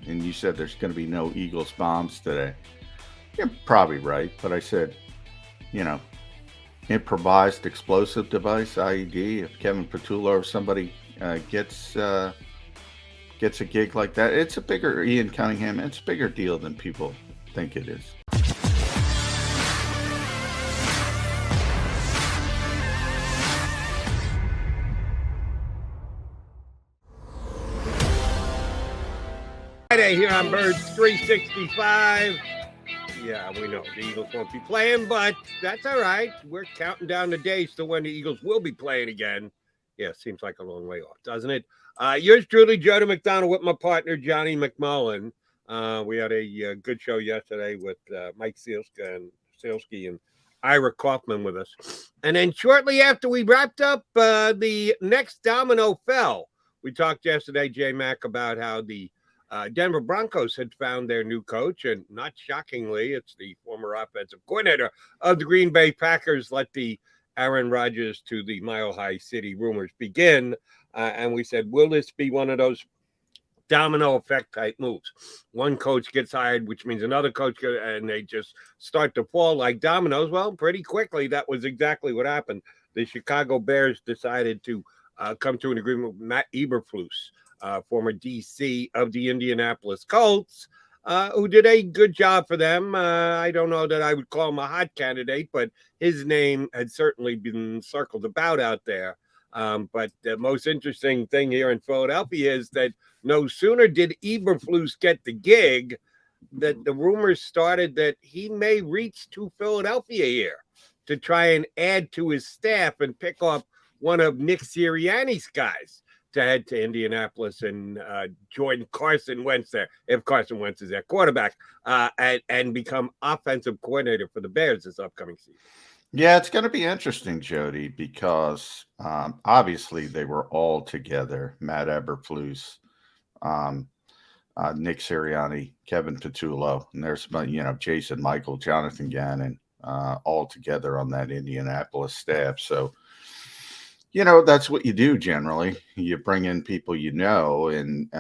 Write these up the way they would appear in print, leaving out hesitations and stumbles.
and you said there's going to be no Eagles bombs today. You're probably right, but I said, you know, improvised explosive device (IED). If Kevin Petullo or somebody gets a gig like that, it's a bigger Ian Cunningham. It's a bigger deal than people think it is. Friday here on Birds 365. Yeah, we know the Eagles won't be playing, but that's all right. We're counting down the days to when the Eagles will be playing again. Yeah, seems like a long way off, doesn't it? Yours truly, Jody McDonald, with my partner, Johnny McMullen. We had a good show yesterday with Mike Sealski and Ira Kaufman with us. And then shortly after we wrapped up, the next domino fell. We talked yesterday, J Mac, about how the Denver Broncos had found their new coach, and not shockingly, it's the former offensive coordinator of the Green Bay Packers. Let the Aaron Rodgers to the Mile High City rumors begin. And we said, will this be one of those domino effect type moves? One coach gets hired, which means another coach, and they just start to fall like dominoes. Well, pretty quickly, that was exactly what happened. The Chicago Bears decided to come to an agreement with Matt Eberflus, former DC of the Indianapolis Colts, who did a good job for them. I don't know that I would call him a hot candidate, but his name had certainly been circled about out there. But the most interesting thing here in Philadelphia is that no sooner did Eberflus get the gig that the rumors started that he may reach to Philadelphia here to try and add to his staff and pick up one of Nick Sirianni's guys to head to Indianapolis and join Carson Wentz there, if Carson Wentz is their quarterback, and become offensive coordinator for the Bears this upcoming season. Yeah, it's going to be interesting, Jody, because obviously they were all together. Matt Eberflus, um, Nick Sirianni, Kevin Petullo, and there's Jason Michael, Jonathan Gannon, all together on that Indianapolis staff. So that's what you do generally. You bring in people and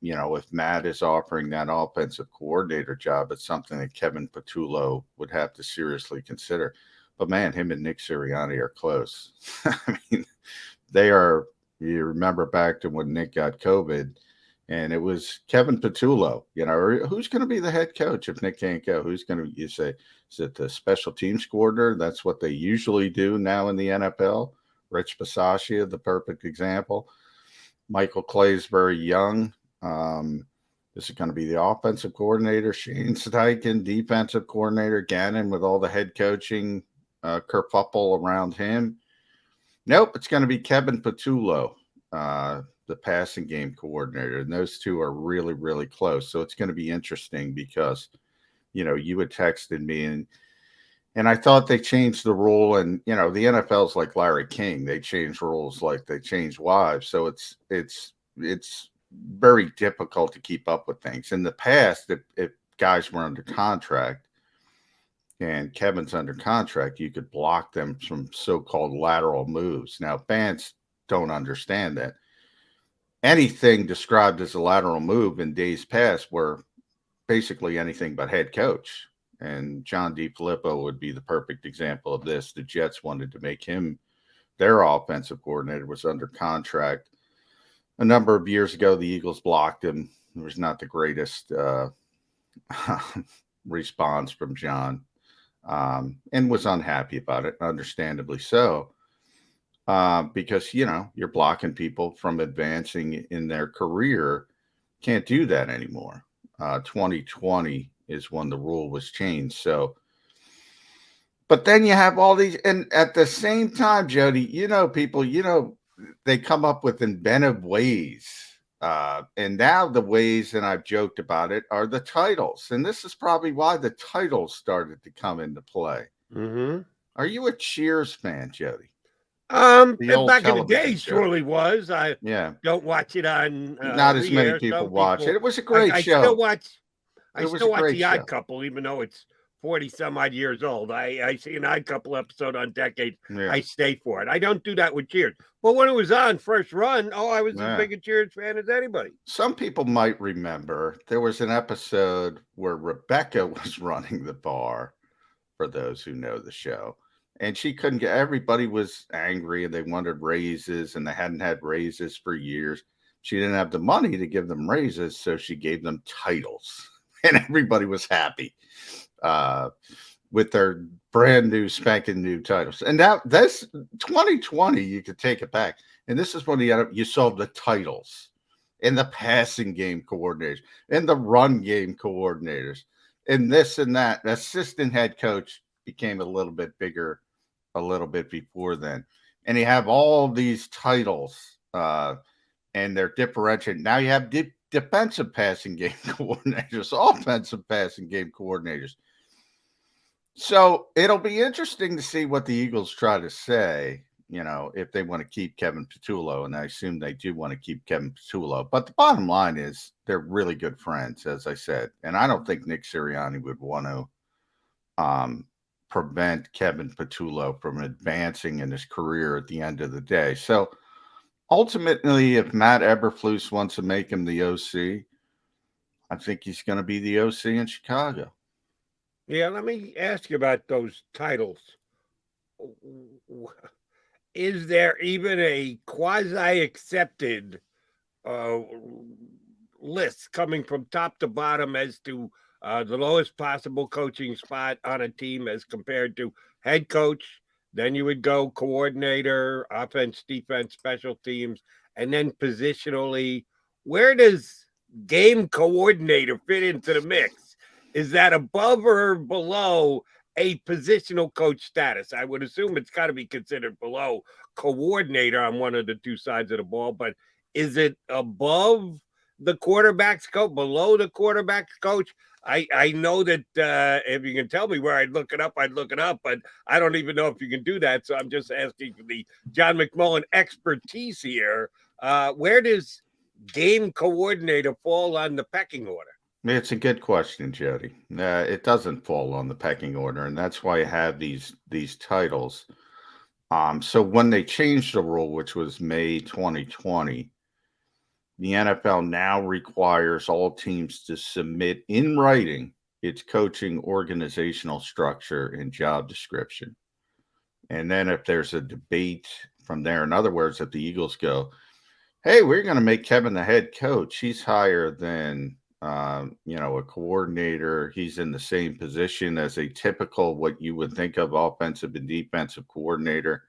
if Matt is offering that offensive coordinator job, it's something that Kevin Petullo would have to seriously consider. But man, him and Nick Sirianni are close. I mean, they are. You remember back to when Nick got COVID, and it was Kevin Petullo. Who's going to be the head coach if Nick can't go? Who's going to? You say, is it the special teams coordinator? That's what they usually do now in the NFL. Rich Bisaccia, the perfect example. Michael Clay's very young. This is going to be the offensive coordinator. Shane Steichen, defensive coordinator. Gannon with all the head coaching kerfuffle around him. Nope, it's going to be Kevin Petullo, the passing game coordinator. And those two are really, really close. So it's going to be interesting because, you had texted me and I thought they changed the rule, and the NFL's like Larry King. They change rules like they change wives. So it's very difficult to keep up with things. In the past, if guys were under contract and Kevin's under contract, you could block them from so-called lateral moves. Now, fans don't understand that. Anything described as a lateral move in days past were basically anything but head coach. And John DeFilippo would be the perfect example of this. The Jets wanted to make him their offensive coordinator, was under contract. A number of years ago, the Eagles blocked him. It was not the greatest response from John, and was unhappy about it, understandably so, because, you're blocking people from advancing in their career. Can't do that anymore. 2020 is when the rule was changed. So, but then you have all these, and at the same time, Jody, people, they come up with inventive ways. And now the ways, and I've joked about it, are the titles. And this is probably why the titles started to come into play. Mm-hmm. Are you a Cheers fan, Jody? Back in the day, surely was. I don't watch it on. Not as many people watch it. It was a great show. I still watch The Odd Couple, even though it's 40 some odd years old. I see an odd couple episode on decades. Yeah. I stay for it. I don't do that with Cheers. But when it was on first run, I was as big a Cheers fan as anybody. Some people might remember there was an episode where Rebecca was running the bar, for those who know the show. And she couldn't get, everybody was angry and they wanted raises and they hadn't had raises for years. She didn't have the money to give them raises, so she gave them titles. And everybody was happy with their brand new, spanking new titles. And that's 2020, you could take it back. And this is when you saw the titles and the passing game coordinators and the run game coordinators and this and that. The assistant head coach became a little bit bigger a little bit before then. And you have all these titles and they're differentiated. Now you have defensive passing game coordinators, offensive passing game coordinators. So it'll be interesting to see what the Eagles try to say, if they want to keep Kevin Patullo, and I assume they do want to keep Kevin Patullo. But the bottom line is they're really good friends, as I said. And I don't think Nick Sirianni would want to prevent Kevin Patullo from advancing in his career at the end of the day. So ultimately, if Matt Eberflus wants to make him the OC, I think he's going to be the OC in Chicago. Yeah, let me ask you about those titles. Is there even a quasi-accepted list coming from top to bottom as to the lowest possible coaching spot on a team as compared to head coach? Then you would go coordinator, offense, defense, special teams, and then positionally, where does game coordinator fit into the mix? Is that above or below a positional coach status? I would assume it's got to be considered below coordinator on one of the two sides of the ball, but is it above the quarterback's coach, below the quarterback's coach? I know that if you can tell me where I'd look it up, but I don't even know if you can do that. So I'm just asking for the John McMullen expertise here. Where does game coordinator fall on the pecking order? It's a good question, Jody. It doesn't fall on the pecking order, and that's why I have these titles. So when they changed the rule, which was May 2020, the NFL now requires all teams to submit in writing its coaching organizational structure and job description. And then if there's a debate from there, in other words, if the Eagles go, hey, we're going to make Kevin the head coach, he's higher than a coordinator. He's in the same position as a typical, what you would think of offensive and defensive coordinator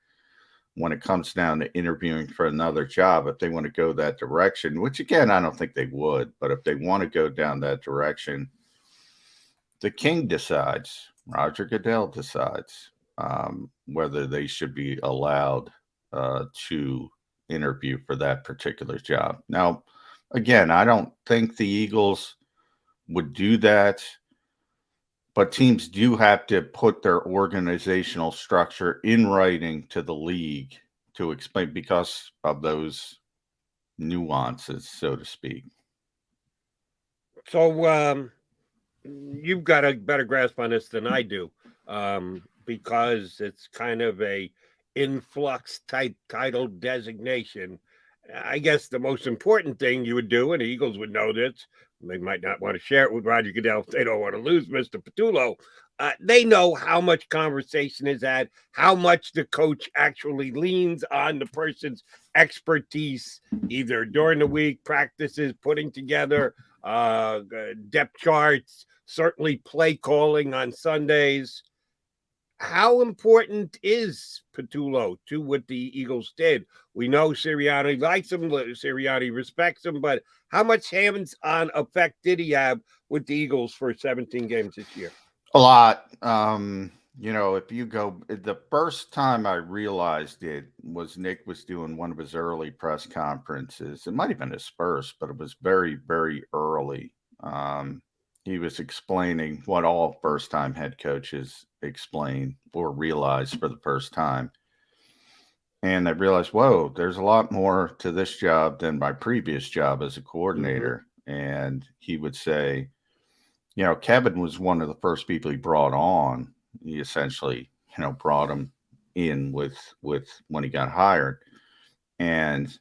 when it comes down to interviewing for another job. If they want to go that direction, which again, I don't think they would, but if they want to go down that direction, the king decides, Roger Goodell decides whether they should be allowed to interview for that particular job. Now, again, I don't think the Eagles would do that, but teams do have to put their organizational structure in writing to the league to explain because of those nuances, so to speak. So you've got a better grasp on this than I do, because it's kind of a influx type title designation. I guess the most important thing you would do, and the Eagles would know this, they might not want to share it with Roger Goodell if they don't want to lose Mr. Patullo. They know how much conversation is at, how much the coach actually leans on the person's expertise, either during the week, practices, putting together depth charts, certainly play calling on Sundays. How important is Patullo to what the Eagles did? We know Sirianni likes him, Sirianni respects him, but how much hands-on effect did he have with the Eagles for 17 games this year? A lot. If you go, the first time I realized it was Nick was doing one of his early press conferences. It might have been his first, but it was very, very early. He was explaining what all first-time head coaches explain or realize for the first time. And I realized, whoa, there's a lot more to this job than my previous job as a coordinator. Mm-hmm. And he would say, Kevin was one of the first people he brought on. He essentially, brought him in with when he got hired, and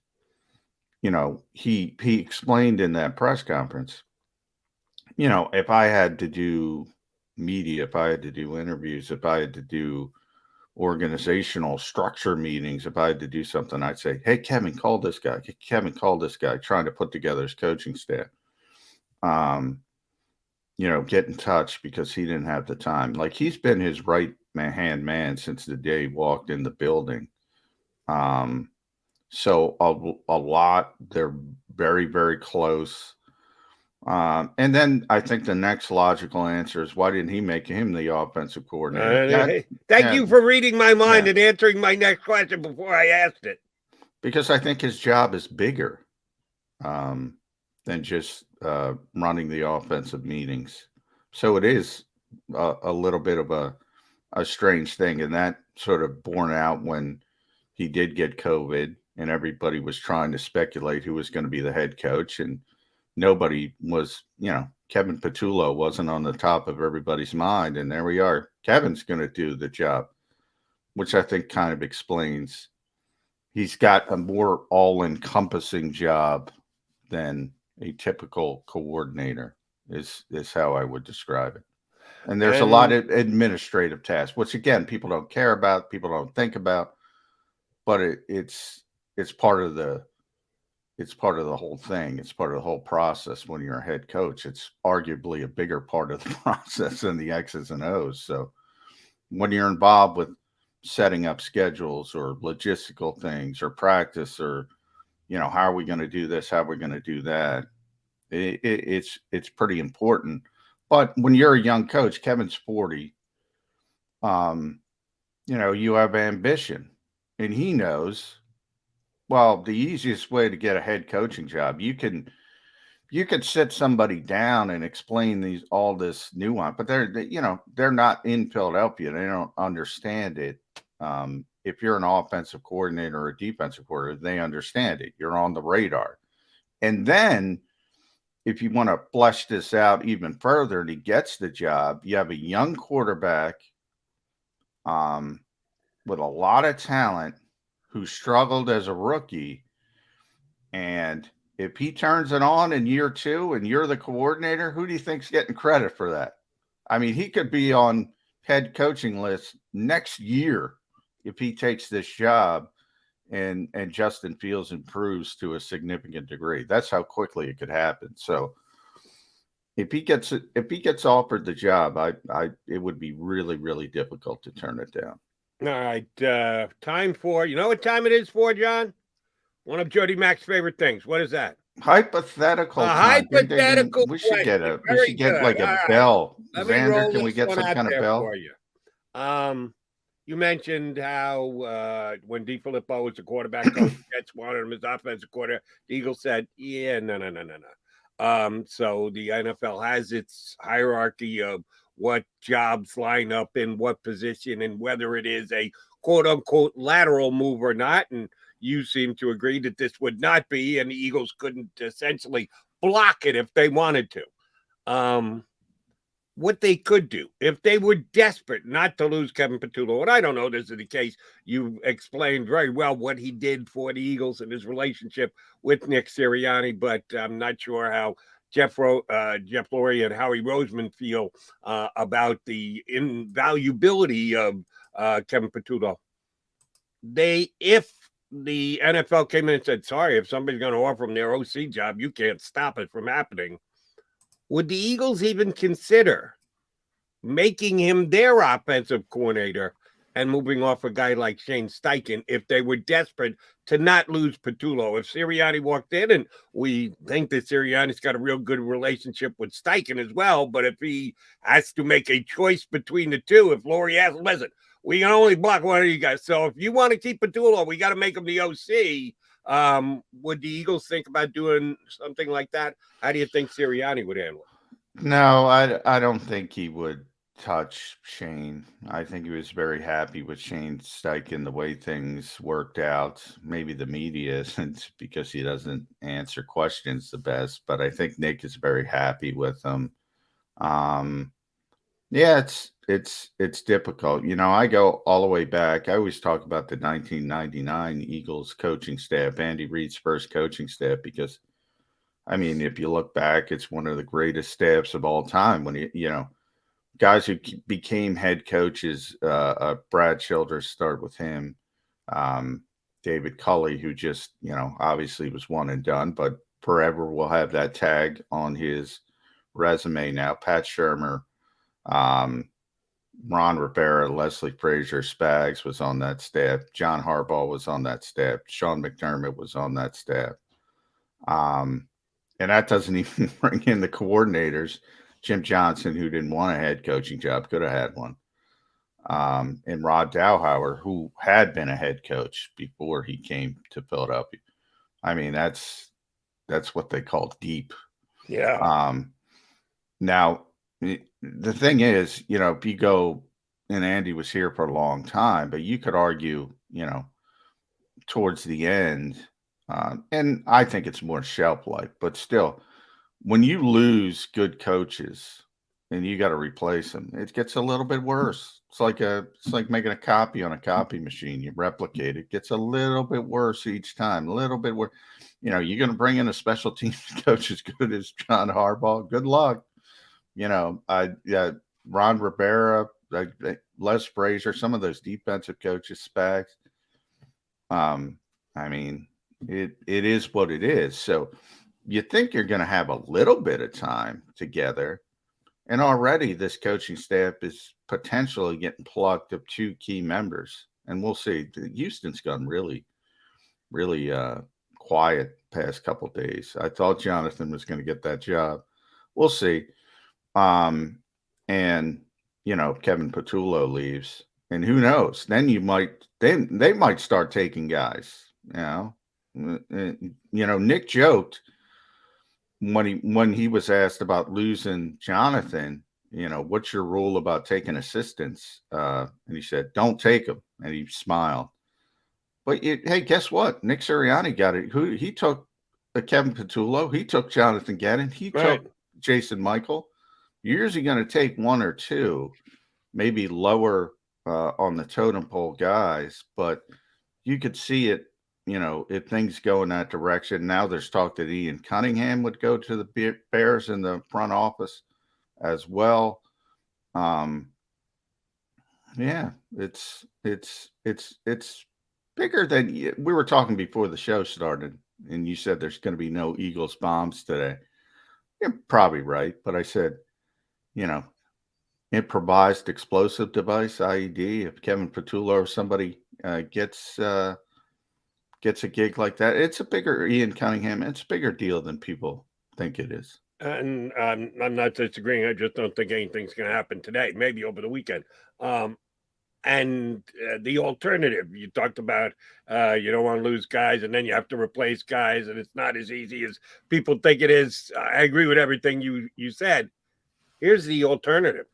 he explained in that press conference, if I had to do media, if I had to do interviews, if I had to do organizational structure meetings, if I had to do something, I'd say, "Hey, Kevin, call this guy. Hey, Kevin, call this guy," trying to put together his coaching staff. Um, get in touch because he didn't have the time. Like he's been his right hand man since the day he walked in the building. Um, so a lot, they're very, very close. And then I think the next logical answer is why didn't he make him the offensive coordinator? Thank you for reading my mind yeah, and answering my next question before I asked it. because I think his job is bigger um, than just running the offensive meetings. So it is a little bit of a strange thing, and that sort of borne out when he did get COVID, and everybody was trying to speculate who was going to be the head coach, and nobody was, Kevin Patullo wasn't on the top of everybody's mind, and there we are. Kevin's going to do the job, which I think kind of explains he's got a more all-encompassing job than a typical coordinator is how I would describe it. And there's a lot of administrative tasks, which again people don't care about, people don't think about, but it's part of the whole thing. It's part of the whole process. When you're a head coach, it's arguably a bigger part of the process than the X's and O's. So when you're involved with setting up schedules or logistical things or practice or how are we going to do this, how are we going to do that, it's pretty important. But when you're a young coach, Kevin's 40, um, you have ambition, and he knows, well, the easiest way to get a head coaching job, you could sit somebody down and explain all this nuance, but they're not in Philadelphia. They don't understand it. If you're an offensive coordinator or a defensive coordinator, they understand it. You're on the radar. And then if you want to flesh this out even further and he gets the job, you have a young quarterback with a lot of talent who struggled as a rookie. And if he turns it on in year 2 and you're the coordinator, who do you think's getting credit for that? I mean, he could be on head coaching list next year if he takes this job and Justin Fields improves to a significant degree. That's how quickly it could happen. So if he gets offered the job, it would be really, really difficult to turn it down. All right, time for, you know what time it is for, John? One of Jody Mack's favorite things. What is that? Hypothetical time. Hypothetical. We should get like a All bell. Let Xander, can we get some kind of bell for you? You mentioned how when DeFilippo was the quarterback coach, the Jets wanted him as offensive coordinator. The Eagles said, "Yeah, no." So the NFL has its hierarchy of what jobs line up in what position and whether it is a quote unquote lateral move or not. And you seem to agree that this would not be, and the Eagles couldn't essentially block it if they wanted to. What they could do if they were desperate not to lose Kevin Patullo, and I don't know this is the case. You explained very well what he did for the Eagles and his relationship with Nick Sirianni, but I'm not sure how Jeff Lurie and Howie Roseman feel about the invaluability of Kevin Patullo. If the NFL came in and said, sorry, if somebody's going to offer them their OC job, you can't stop it from happening. Would the Eagles even consider making him their offensive coordinator and moving off a guy like Shane Steichen if they were desperate to not lose Patullo? If Sirianni walked in, and we think that Sirianni's got a real good relationship with Steichen as well, but if he has to make a choice between the two, if Lurie asks, listen, we can only block one of you guys, so if you want to keep Patullo, we got to make him the OC. Would the Eagles think about doing something like that? How do you think Sirianni would handle it? No, I don't think he would touch Shane. I think he was very happy with Shane Steichen, the way things worked out. Maybe the media isn't because he doesn't answer questions the best, but I think Nick is very happy with him. Um, yeah, it's difficult. I go all the way back. I always talk about the 1999 Eagles coaching staff, Andy Reid's first coaching staff, because I mean, if you look back, it's one of the greatest staffs of all time. When guys who became head coaches, Brad Childress started with him, um, David Culley, who just obviously was one and done, but forever will have that tag on his resume now. Pat Shermer, um, Ron Rivera, Leslie Frazier, Spags was on that staff. John Harbaugh was on that staff. Sean McDermott was on that staff. Um, and that doesn't even bring in the coordinators. Jim Johnson, who didn't want a head coaching job, could have had one. And Rod Dowhauer, who had been a head coach before he came to Philadelphia. I mean, that's what they call deep. Yeah. Now, the thing is, if you go, and Andy was here for a long time, but you could argue, towards the end, and I think it's more shelf life, but still, when you lose good coaches and you got to replace them, it gets a little bit worse. It's like making a copy on a copy machine. You replicate it, gets a little bit worse each time, a little bit worse. You're going to bring in a special teams coach as good as John Harbaugh. Good luck. Yeah, Ron Rivera, Les Frazier, some of those defensive coaches, Spags. I mean, it is what it is. So you think you're going to have a little bit of time together, and already this coaching staff is potentially getting plucked of two key members, and we'll see. Houston's gone really, really quiet past couple days. I thought Jonathan was going to get that job. We'll see. And Kevin Patullo leaves, and who knows? Then they might start taking guys. Nick joked when he was asked about losing Jonathan. What's your rule about taking assistants? And he said, "Don't take them." And he smiled. But hey, guess what? Nick Sirianni got it. Who he took? Kevin Patullo. He took Jonathan Gannon. He took Jason Michael. You're usually going to take one or two, maybe lower on the totem pole guys, but you could see it. If things go in that direction. Now there's talk that Ian Cunningham would go to the Bears in the front office as well. Yeah, it's bigger than we were talking before the show started, and you said there's going to be no Eagles bombs today. You're probably right, but I said, improvised explosive device IED. If Kevin Patullo or somebody gets a gig like that, it's a bigger Ian Cunningham. It's a bigger deal than people think it is. And I'm not disagreeing. I just don't think anything's going to happen today. Maybe over the weekend. And the alternative, you talked about, you don't want to lose guys, and then you have to replace guys, and it's not as easy as people think it is. I agree with everything you said. Here's the alternative.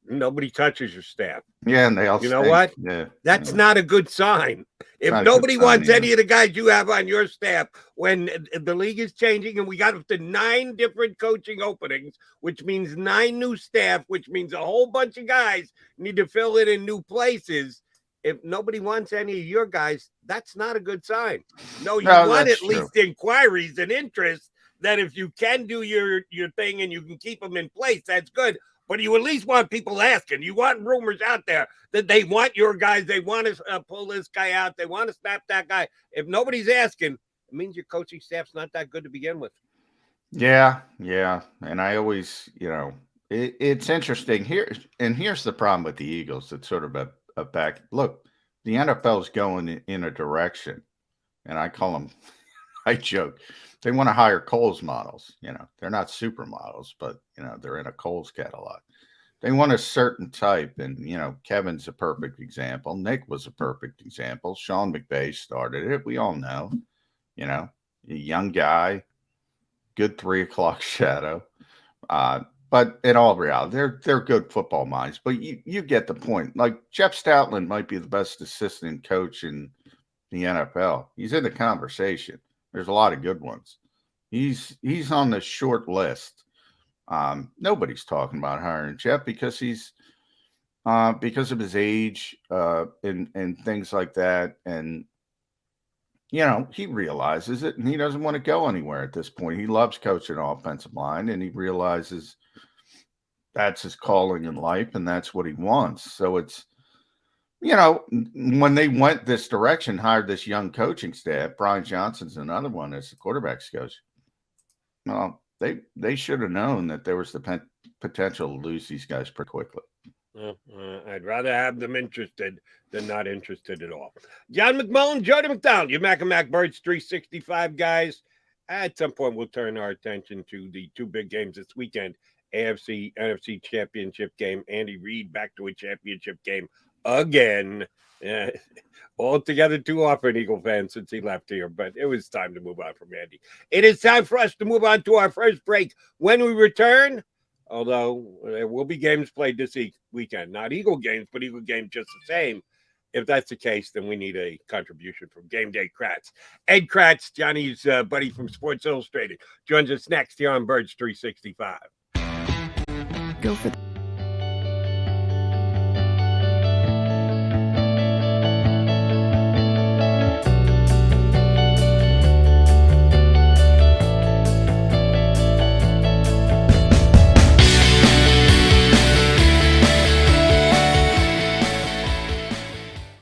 Nobody touches your staff. Yeah, and they all know what? Yeah, that's not a good sign. If nobody wants any of the guys you have on your staff, when the league is changing and we got up to 9 different coaching openings, which means 9 new staff, which means a whole bunch of guys need to fill in new places. If nobody wants any of your guys, that's not a good sign. No, you want at least inquiries and interest that if you can do your thing and you can keep them in place, that's good. But you at least want people asking. You want rumors out there that they want your guys. They want to pull this guy out. They want to snap that guy. If nobody's asking, it means your coaching staff's not that good to begin with. Yeah. And I always, it's interesting here. And here's the problem with the Eagles. It's sort of a back look. The NFL is going in a direction, and I call them, I joke, they want to hire Kohl's models. They're not supermodels, but they're in a Kohl's catalog. They want a certain type, and Kevin's a perfect example. Nick was a perfect example. Sean McVay started it. We all know, a young guy, good 3 o'clock shadow. But in all reality, they're good football minds. But you get the point. Like Jeff Stoutland might be the best assistant coach in the NFL. He's in the conversation. There's a lot of good ones. He's on the short list. Nobody's talking about hiring Jeff because he's because of his age and things like that. And he realizes it, and he doesn't want to go anywhere at this point. He loves coaching offensive line, and he realizes that's his calling in life, and that's what he wants. So it's, when they went this direction, hired this young coaching staff, Brian Johnson's another one as the quarterback's coach. Well, they should have known that there was the potential to lose these guys pretty quickly. I'd rather have them interested than not interested at all. John McMullen, Jody McDonald, your Mac and Mac Birds 365 guys. At some point, we'll turn our attention to the two big games this weekend. AFC, NFC championship game. Andy Reid back to a championship game again. Altogether too often, Eagle fans, since he left here. But it was time to move on from Andy. It is time for us to move on to our first break. When we return, although there will be games played this weekend, not Eagle games, but Eagle games just the same. If that's the case, then we need a contribution from Game Day Kratz. Ed Kratz, Johnny's buddy from Sports Illustrated, joins us next here on Birds 365. Go for